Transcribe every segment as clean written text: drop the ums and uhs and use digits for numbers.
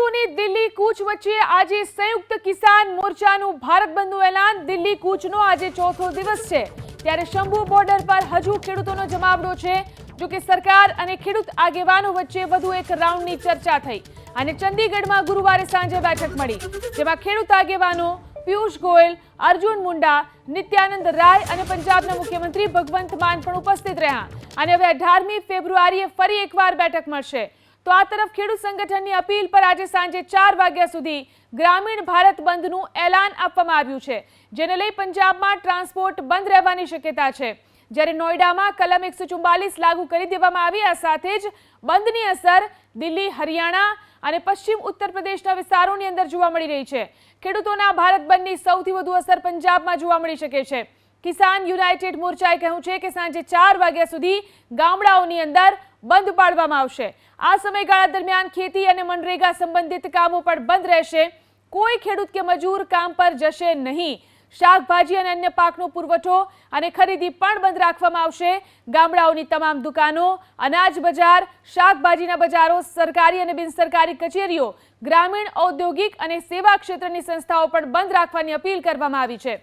ખેડૂતોની દિલ્હી કૂચ વચ્ચે આજે સંયુક્ત કિસાન મોરચાનું ભારત બંધનું એલાન। દિલ્હી કૂચનો આજે ચોથો દિવસ છે, ત્યારે શંભુ બોર્ડર પર હજુ ખેડૂતોનો જમાવડો છે। જો કે સરકાર અને ખેડૂત આગેવાનો વચ્ચે વધુ એક રાઉન્ડની ચર્ચા થઈ અને ચંડીગઢમાં ગુરુવારે સાંજે બેઠક મળી, જેમાં ખેડૂત આગેવાનો પિયુષ ગોયલ, અર્જુન મુંડા, નિત્યાનંદ રાય અને પંજાબના મુખ્યમંત્રી ભગવંત માન પણ ઉપસ્થિત રહ્યા અને હવે 18મી ફેબ્રુઆરીએ ફરી એકવાર બેઠક મળશે। તો આ તરફ ખેડૂત સંગઠનની અપીલ પર આજે સાંજે 4 વાગ્યા સુધી ગ્રામીણ ભારત બંધનું એલાન આપવામાં આવ્યું છે, જેને લઈ પંજાબમાં ટ્રાન્સપોર્ટ બંધ રહેવાની શક્યતા છે, જ્યારે નોઈડામાં કલમ 144 લાગુ કરી દેવામાં આવી। આ સાથે જ બંધની અસર દિલ્હી, હરિયાણા અને પશ્ચિમ ઉત્તર પ્રદેશના વિસ્તારોની અંદર જોવા મળી રહી છે। ખેડૂતોના ભારત બંધની સૌથી વધુ અસર પંજાબમાં જોવા મળી શકે છે। કિસાન યુનાઇટેડ મોરચાએ કહ્યું છે કે સાંજે 4 વાગ્યા સુધી ગામડાઓની અંદર બંધ પાડવામાં આવશે। આ સમયગાળા દરમિયાન ખેતી અને મનરેગા સંબંધિત કામો પણ બંધ રહેશે। કોઈ ખેડૂત કે મજૂર કામ પર જશે નહીં। શાકભાજી અને અન્ય પાકનો પુરવઠો અને ખરીદી પણ બંધ રાખવામાં આવશે। ગામડાઓની તમામ દુકાનો, અનાજ બજાર, શાકભાજીના બજારો, સરકારી અને બિનસરકારી કચેરીઓ, ગ્રામીણ ઔદ્યોગિક અને સેવા ક્ષેત્રની સંસ્થાઓ પણ બંધ રાખવાની અપીલ કરવામાં આવી છે।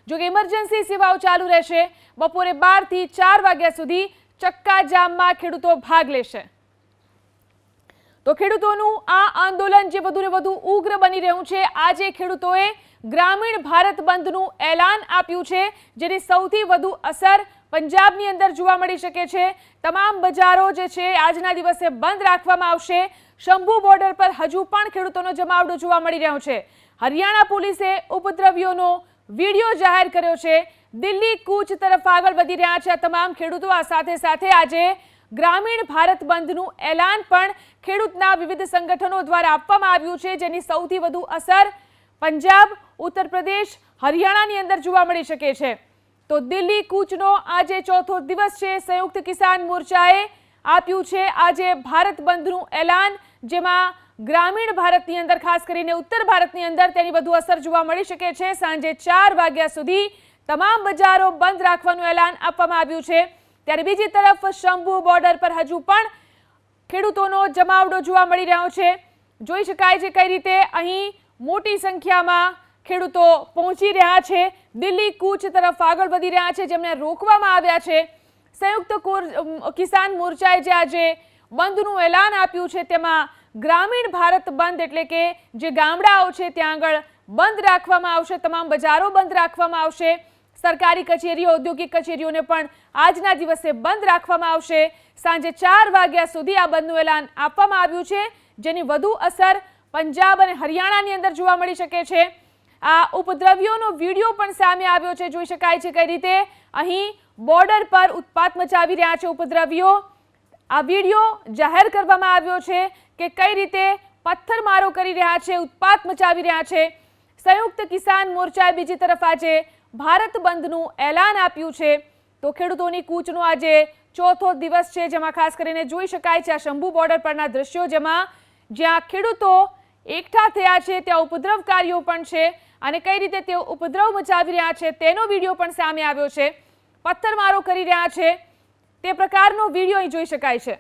જો કે ઇમરજન્સી સેવાઓ ચાલુ રહેશે। બપોરે 12 થી 4 વાગ્યા સુધી ચક્કા જામમાં ખેડૂતો ભાગ લેશે। તો ખેડૂતોનું આ આંદોલન જે વધુને વધુ ઉગ્ર બની રહ્યું છે, આજે ખેડૂતોએ ગ્રામીણ ભારત બંધનું એલાન આપ્યું છે, જેની સૌથી વધુ અસર પંજાબની અંદર જોવા મળી શકે છે। તમામ બજારો જે છે આજના દિવસે બંધ રાખવામાં આવશે। શંભુ બોર્ડર પર હજુ પણ ખેડૂતોનો જમાવડો જોવા મળી રહ્યો છે। હરિયાણા પોલીસે ઉપદ્રવીઓનો વિડીયો જાહેર કર્યો છે। દિલ્હી કૂચ તરફ આગળ વધી રહ્યા છે આ તમામ ખેડૂતો। આ સાથે સાથે આજે ગ્રામીણ ભારત બંધનું એલાન પણ ખેડૂતના વિવિધ સંગઠનો દ્વારા આપવામાં આવ્યું છે, જેની સૌથી વધુ અસર પંજાબ, ઉત્તર પ્રદેશ, હરિયાણાની અંદર જોવા મળી શકે છે। તો દિલ્હી કૂચનો આજે ચોથો દિવસ છે। સંયુક્ત કિસાન મોરચાએ આપ્યું છે આજે ભારત બંધનું એલાન, જેમાં ગ્રામીણ ભારતની અંદર ખાસ કરીને ઉત્તર ભારતની અંદર તેની વધુ અસર જોવા મળી શકે છે। સાંજે 4 વાગ્યા સુધી તમામ બજારો બંધ રાખવાનું એલાન આપવામાં આવ્યું છે। ત્યારે બીજી તરફ શંભુ બોર્ડર પર હજુ પણ ખેડૂતોનો જમાવડો જોવા મળી રહ્યો છે। જોઈ શકાય છે કઈ રીતે અહીં મોટી સંખ્યામાં ખેડૂતો પહોંચી રહ્યા છે, દિલ્હી કૂચ તરફ આગળ વધી રહ્યા છે, જેમને રોકવામાં આવ્યા છે। સંયુક્ત કિસાન મોરચાએ જે આજે બંધનું એલાન આપ્યું છે, તેમાં ગ્રામીણ ભારત બંધ એટલે કે જે ગામડાઓ છે ત્યાં આગળ બંધ રાખવામાં આવશે, તમામ બજારો બંધ રાખવામાં આવશે, સરકારી કચેરીઓ, ઔદ્યોગિક કચેરીઓને પણ આજના દિવસે બંધ રાખવામાં આવશે। સાંજે 4 વાગ્યા સુધી આ બંધનું એલાન આપવામાં આવ્યું છે, જેની વધુ અસર પંજાબ અને હરિયાણાની અંદર જોવા મળી શકે છે। આ ઉપદ્રવીઓનો વિડીયો પણ સામે આવ્યો છે। જોઈ શકાય છે કઈ રીતે અહીં બોર્ડર પર ઉત્પાત મચાવી રહ્યા છે ઉપદ્રવીઓ। આ વિડીયો જાહેર કરવામાં આવ્યો છે કે કઈ રીતે પથ્થરમારો કરી રહ્યા છે, ઉત્પાત મચાવી રહ્યા છે। સંયુક્ત કિસાન મોરચાએ બીજી તરફ આજે ભારત બંધનું એલાન આપ્યું છે। તો ખેડૂતોની કૂચનો આજે ચોથો દિવસ છે, જેમાં ખાસ કરીને જોઈ શકાય છે આ શંભુ બોર્ડર પરના દ્રશ્યો, જેમાં જ્યાં ખેડૂતો એકઠા થયા છે ત્યાં ઉપદ્રવકારીઓ પણ છે અને કઈ રીતે તેઓ ઉપદ્રવ મચાવી રહ્યા છે તેનો વિડીયો પણ સામે આવ્યો છે। પથ્થરમારો કરી રહ્યા છે તે પ્રકારનો વિડીયો અહીં જોઈ શકાય છે।